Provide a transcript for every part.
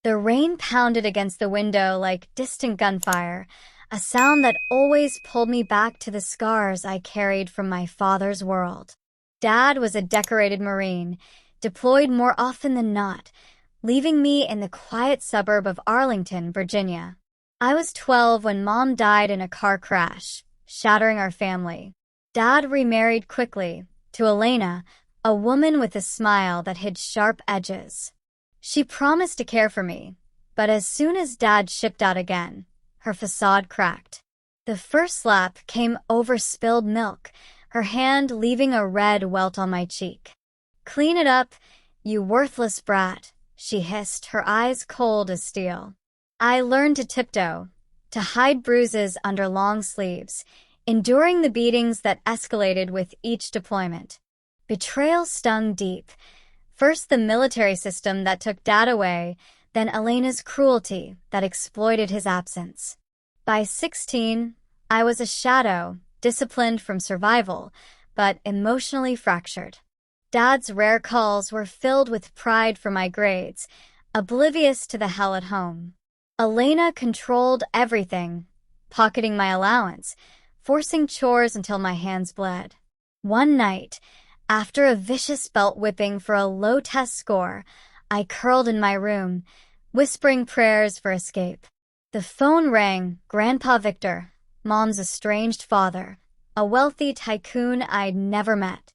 The rain pounded against the window like distant gunfire, a sound that always pulled me back to the scars I carried from my father's world. Dad was a decorated Marine, deployed more often than not, leaving me in the quiet suburb of Arlington, Virginia. I was 12 when Mom died in a car crash, shattering our family. Dad remarried quickly, to Elena, a woman with a smile that hid sharp edges. She promised to care for me, but as soon as Dad shipped out again, her facade cracked. The first slap came over spilled milk, her hand leaving a red welt on my cheek. "Clean it up, you worthless brat," she hissed, her eyes cold as steel. I learned to tiptoe, to hide bruises under long sleeves, enduring the beatings that escalated with each deployment. Betrayal stung deep. First the military system that took Dad away, then Elena's cruelty that exploited his absence. By 16, I was a shadow, disciplined from survival, but emotionally fractured. Dad's rare calls were filled with pride for my grades, oblivious to the hell at home. Elena controlled everything, pocketing my allowance, forcing chores until my hands bled. One night, after a vicious belt whipping for a low test score, I curled in my room, whispering prayers for escape. The phone rang. Grandpa Victor, Mom's estranged father, a wealthy tycoon I'd never met.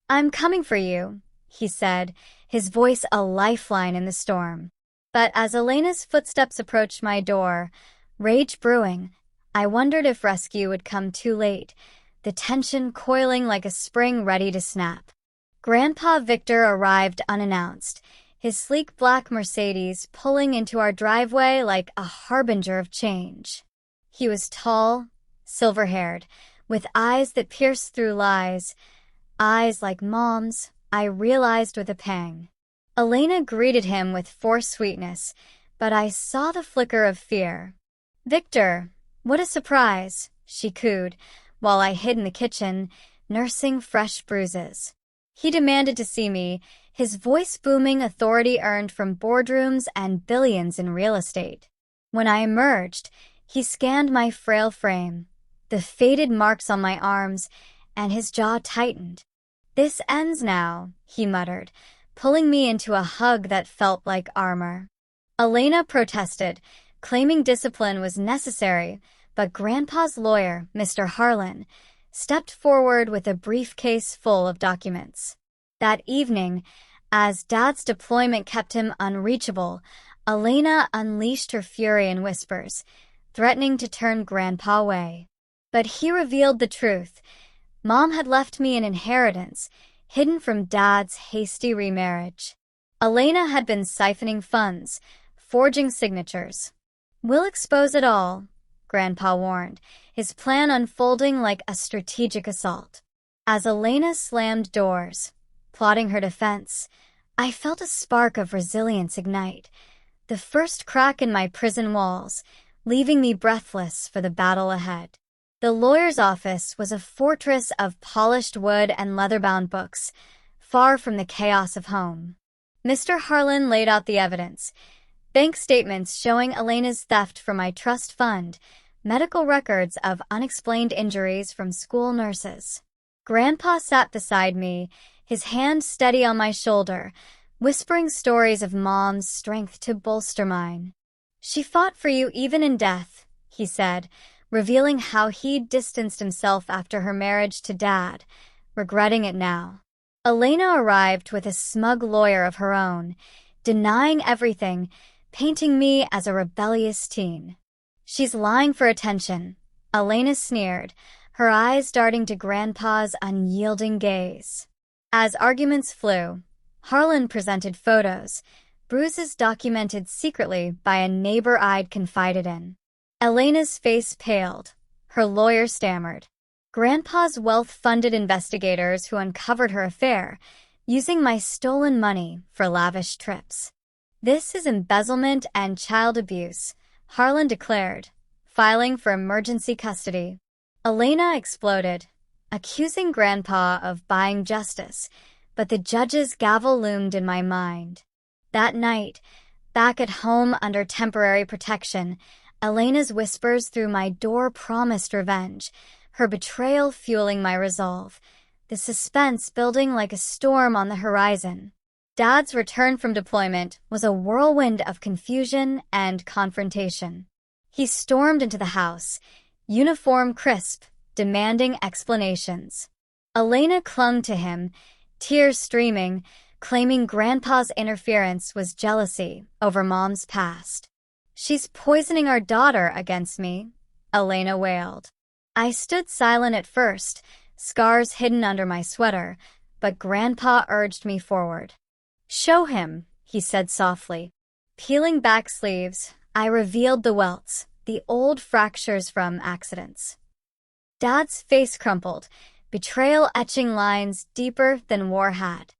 "I'm coming for you," he said, his voice a lifeline in the storm. But as Elena's footsteps approached my door, rage brewing, I wondered if rescue would come too late, the tension coiling like a spring ready to snap. Grandpa Victor arrived unannounced, his sleek black Mercedes pulling into our driveway like a harbinger of change. He was tall, silver-haired, with eyes that pierced through lies, eyes like Mom's, I realized with a pang. Elena greeted him with forced sweetness, but I saw the flicker of fear. "Victor, what a surprise," she cooed, while I hid in the kitchen, nursing fresh bruises. He demanded to see me, his voice booming authority earned from boardrooms and billions in real estate. When I emerged, he scanned my frail frame, the faded marks on my arms, and his jaw tightened. "This ends now," he muttered, pulling me into a hug that felt like armor. Elena protested, claiming discipline was necessary, but Grandpa's lawyer, Mr. Harlan, stepped forward with a briefcase full of documents. That evening, as Dad's deployment kept him unreachable, Elena unleashed her fury in whispers, threatening to turn Grandpa away. But he revealed the truth. Mom had left me an inheritance, hidden from Dad's hasty remarriage. Elena had been siphoning funds, forging signatures. "We'll expose it all," Grandpa warned, his plan unfolding like a strategic assault. As Elena slammed doors, plotting her defense, I felt a spark of resilience ignite, the first crack in my prison walls, leaving me breathless for the battle ahead. The lawyer's office was a fortress of polished wood and leather-bound books, far from the chaos of home. Mr. Harlan laid out the evidence: bank statements showing Elena's theft from my trust fund, medical records of unexplained injuries from school nurses. Grandpa sat beside me, his hand steady on my shoulder, whispering stories of Mom's strength to bolster mine. "She fought for you even in death," he said, revealing how he'd distanced himself after her marriage to Dad, regretting it now. Elena arrived with a smug lawyer of her own, denying everything, painting me as a rebellious teen. "She's lying for attention," Elena sneered, her eyes darting to Grandpa's unyielding gaze. As arguments flew, Harlan presented photos, bruises documented secretly by a neighbor I'd confided in. Elena's face paled. Her lawyer stammered. Grandpa's wealth-funded investigators who uncovered her affair, using my stolen money for lavish trips. "This is embezzlement and child abuse," Harlan declared, filing for emergency custody. Elena exploded, accusing Grandpa of buying justice, but the judge's gavel loomed in my mind. That night, Back at home under temporary protection, Elena's whispers through my door promised revenge, her betrayal fueling my resolve, the suspense building like a storm on the horizon. Dad's return from deployment was a whirlwind of confusion and confrontation. He stormed into the house, uniform crisp, demanding explanations. Elena clung to him, tears streaming, claiming Grandpa's interference was jealousy over Mom's past. "She's poisoning our daughter against me," Elena wailed. I stood silent at first, scars hidden under my sweater, but Grandpa urged me forward. "Show him," he said softly. Peeling back sleeves, I revealed the welts, the old fractures from accidents. Dad's face crumpled, betrayal etching lines deeper than war had.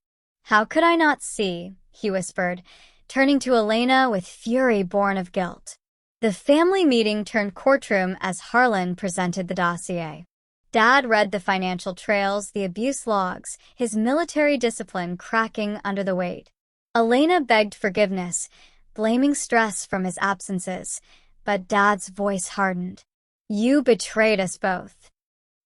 "How could I not see?" he whispered, turning to Elena with fury born of guilt. The family meeting turned courtroom as Harlan presented the dossier. Dad read the financial trails, the abuse logs, his military discipline cracking under the weight. Elena begged forgiveness, blaming stress from his absences, but Dad's voice hardened. "You betrayed us both."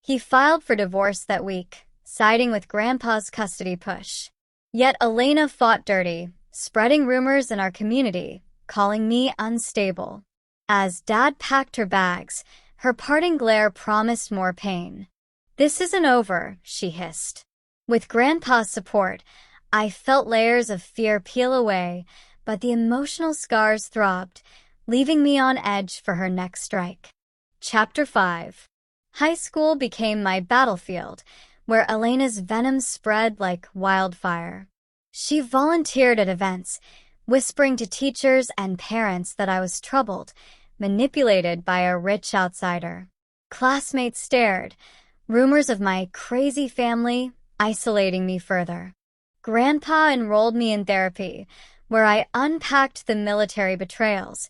He filed for divorce that week, siding with Grandpa's custody push. Yet Elena fought dirty, spreading rumors in our community, calling me unstable. As Dad packed her bags, her parting glare promised more pain. "This isn't over," she hissed. With Grandpa's support, I felt layers of fear peel away, but the emotional scars throbbed, leaving me on edge for her next strike. Chapter 5. High school became my battlefield, where Elena's venom spread like wildfire. She volunteered at events, whispering to teachers and parents that I was troubled, manipulated by a rich outsider. Classmates stared, rumors of my crazy family isolating me further. Grandpa enrolled me in therapy, where I unpacked the military betrayals,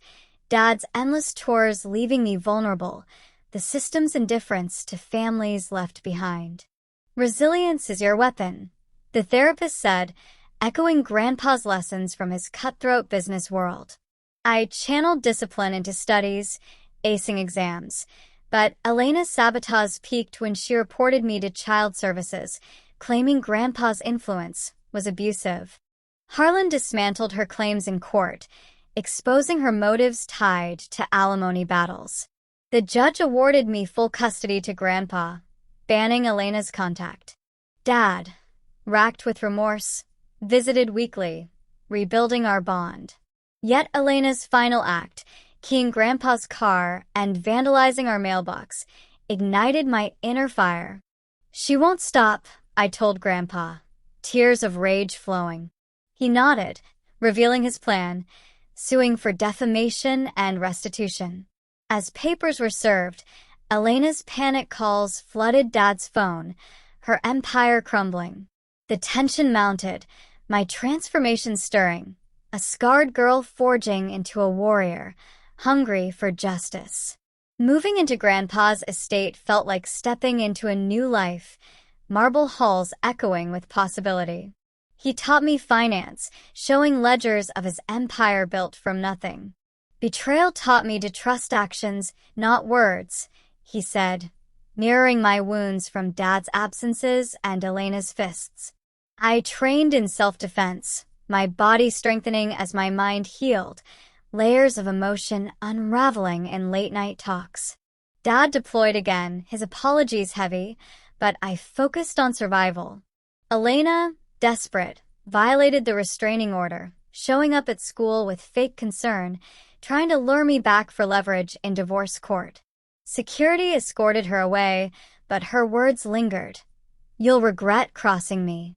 Dad's endless tours leaving me vulnerable, the system's indifference to families left behind. "Resilience is your weapon," the therapist said, echoing Grandpa's lessons from his cutthroat business world. I channeled discipline into studies, acing exams, but Elena's sabotage peaked when she reported me to child services, claiming Grandpa's influence was abusive. Harlan dismantled her claims in court, exposing her motives tied to alimony battles. The judge awarded me full custody to Grandpa, banning Elena's contact. Dad, racked with remorse, visited weekly, rebuilding our bond. Yet Elena's final act, keying Grandpa's car and vandalizing our mailbox, ignited my inner fire. "She won't stop," I told Grandpa, tears of rage flowing. He nodded, revealing his plan, suing for defamation and restitution. As papers were served, Elena's panic calls flooded Dad's phone, her empire crumbling. The tension mounted, my transformation stirring, a scarred girl forging into a warrior, hungry for justice. Moving into Grandpa's estate felt like stepping into a new life, marble halls echoing with possibility. He taught me finance, showing ledgers of his empire built from nothing. "Betrayal taught me to trust actions, not words," he said, mirroring my wounds from Dad's absences and Elena's fists. I trained in self-defense, my body strengthening as my mind healed, layers of emotion unraveling in late-night talks. Dad deployed again, his apologies heavy, but I focused on survival. Elena, desperate, violated the restraining order, showing up at school with fake concern, trying to lure me back for leverage in divorce court. Security escorted her away, but her words lingered. "You'll regret crossing me."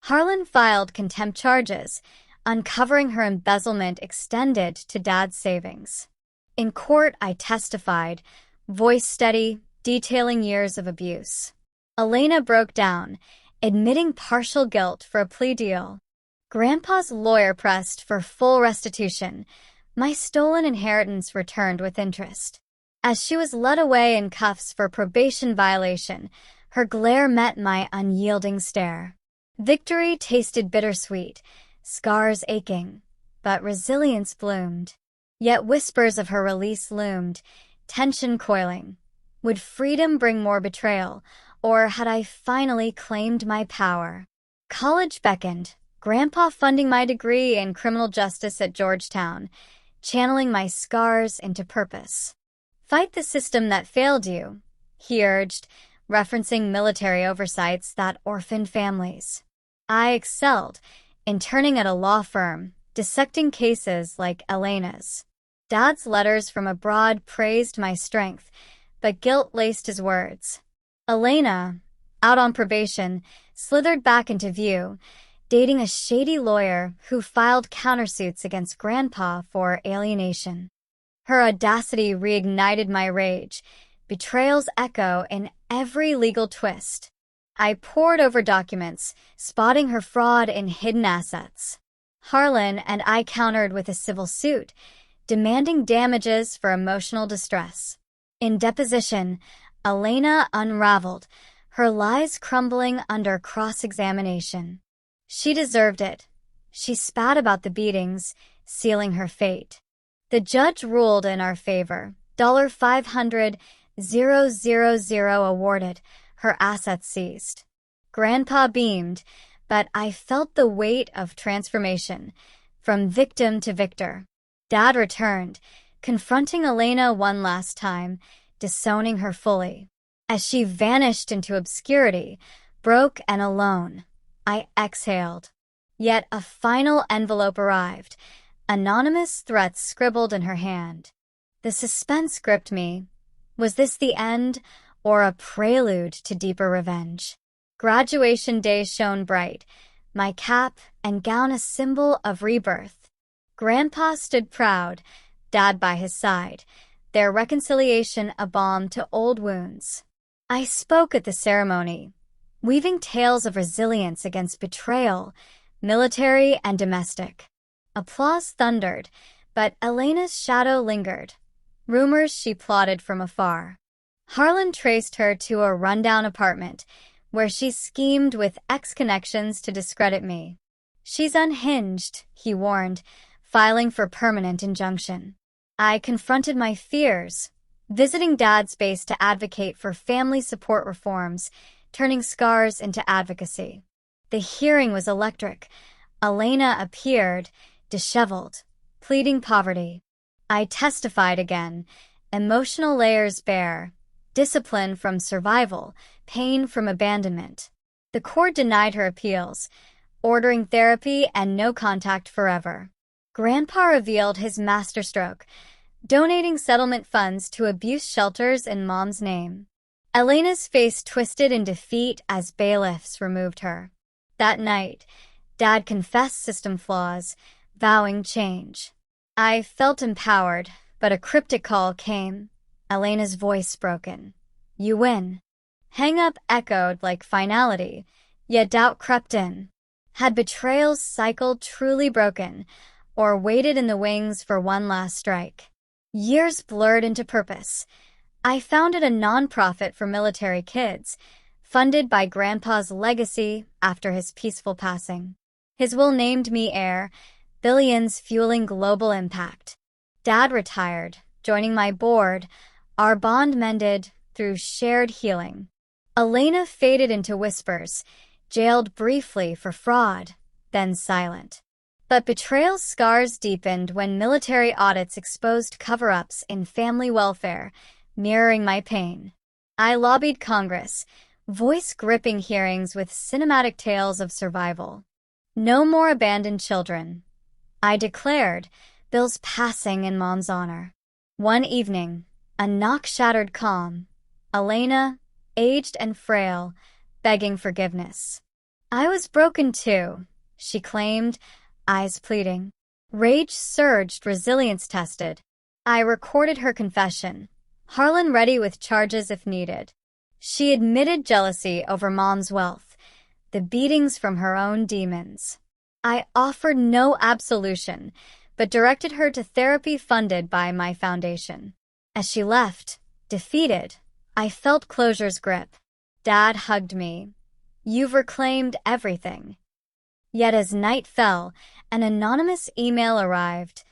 Harlan filed contempt charges, uncovering her embezzlement extended to Dad's savings. In court, I testified, voice steady, detailing years of abuse. Elena broke down, admitting partial guilt for a plea deal. Grandpa's lawyer pressed for full restitution. My stolen inheritance returned with interest. As she was led away in cuffs for probation violation, her glare met my unyielding stare. Victory tasted bittersweet, scars aching. but resilience bloomed. Yet whispers of her release loomed, tension coiling. Would freedom bring more betrayal, or had I finally claimed my power? College beckoned, Grandpa funding my degree in criminal justice at Georgetown, channeling my scars into purpose. Fight the system that failed you, he urged, referencing military oversights that orphaned families. I excelled, interning at a law firm, dissecting cases like Elena's. Dad's letters from abroad praised my strength, but guilt laced his words. Elena, out on probation, slithered back into view, dating a shady lawyer who filed countersuits against Grandpa for alienation. Her audacity reignited my rage, betrayal's echo in every legal twist. I pored over documents, spotting her fraud in hidden assets. Harlan and I countered with a civil suit, demanding damages for emotional distress. In deposition, Elena unraveled, her lies crumbling under cross-examination. She deserved it. She spat about the beatings, sealing her fate. The judge ruled in our favor. $500,000 awarded, her assets seized. Grandpa beamed, but I felt the weight of transformation, from victim to victor. Dad returned, confronting Elena one last time, disowning her fully. As she vanished into obscurity, broke and alone, I exhaled. Yet a final envelope arrived, anonymous threats scribbled in her hand. The suspense gripped me. Was this the end, or a prelude to deeper revenge? Graduation day shone bright, my cap and gown a symbol of rebirth. Grandpa stood proud, Dad by his side, their reconciliation a balm to old wounds. I spoke at the ceremony, weaving tales of resilience against betrayal, military and domestic. Applause thundered, but Elena's shadow lingered. Rumors she plotted from afar. Harlan traced her to a rundown apartment, where she schemed with ex-connections to discredit me. She's unhinged, he warned, filing for permanent injunction. I confronted my fears, visiting Dad's base to advocate for family support reforms, turning scars into advocacy. The hearing was electric. Elena appeared, disheveled, pleading poverty. I testified again, emotional layers bare, discipline from survival, pain from abandonment. The court denied her appeals, ordering therapy and no contact forever. Grandpa revealed his masterstroke, donating settlement funds to abuse shelters in Mom's name. Elena's face twisted in defeat as bailiffs removed her. That night, Dad confessed system flaws, vowing change. I felt empowered, but a cryptic call came, Elena's voice broken. You win. Hang up echoed like finality, yet doubt crept in. Had betrayal's cycle truly broken, or waited in the wings for one last strike? Years blurred into purpose. I founded a nonprofit for military kids, funded by Grandpa's legacy after his peaceful passing. His will named me heir, billions fueling global impact. Dad retired, joining my board, our bond mended through shared healing. Elena faded into whispers, jailed briefly for fraud, then silent. But betrayal's scars deepened when military audits exposed cover-ups in family welfare, mirroring my pain. I lobbied Congress, voice-gripping hearings with cinematic tales of survival. No more abandoned children. I declared, bills passing in Mom's honor. One evening, a knock shattered calm. Elena, aged and frail, begging forgiveness. I was broken too, she claimed, eyes pleading. Rage surged, resilience tested. I recorded her confession, Harlan ready with charges if needed. She admitted jealousy over Mom's wealth, the beatings from her own demons. I offered no absolution, but directed her to therapy funded by my foundation. As she left, defeated, I felt closure's grip. Dad hugged me. You've reclaimed everything. Yet as night fell, An anonymous email arrived,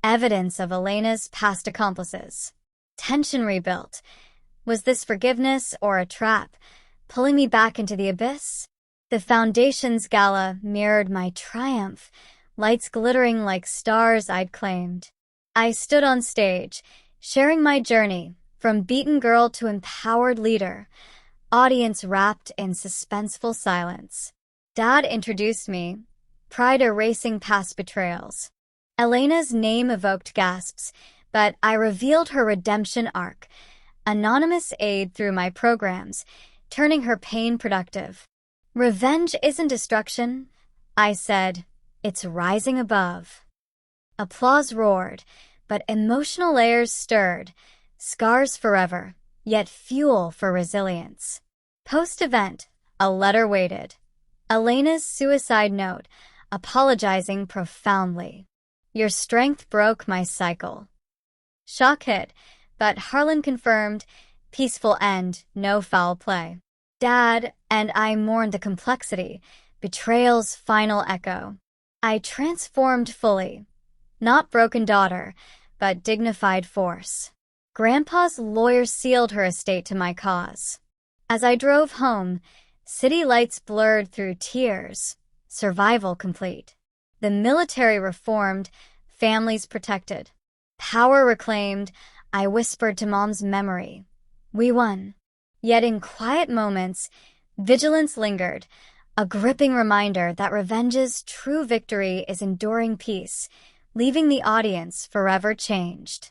evidence of Elena's past accomplices. Tension rebuilt. Was this forgiveness or a trap, pulling me back into the abyss? The Foundation's gala mirrored my triumph, lights glittering like stars I'd claimed. I stood on stage, sharing my journey, from beaten girl to empowered leader, audience wrapped in suspenseful silence. Dad introduced me, pride erasing past betrayals. Elena's name evoked gasps, but I revealed her redemption arc, anonymous aid through my programs, turning her pain productive. Revenge isn't destruction, I said. It's rising above. Applause roared, but emotional layers stirred, scars forever, yet fuel for resilience. Post-event, a letter waited. Elena's suicide note, apologizing profoundly. Your strength broke my cycle. Shock hit, but Harlan confirmed, peaceful end, no foul play. Dad and I mourned the complexity, betrayal's final echo. I transformed fully. Not broken daughter, but dignified force. Grandpa's lawyer sealed her estate to my cause. As I drove home, city lights blurred through tears, survival complete. The military reformed, families protected. Power reclaimed, I whispered to Mom's memory. We won. Yet in quiet moments, vigilance lingered, a gripping reminder that revenge's true victory is enduring peace, leaving the audience forever changed.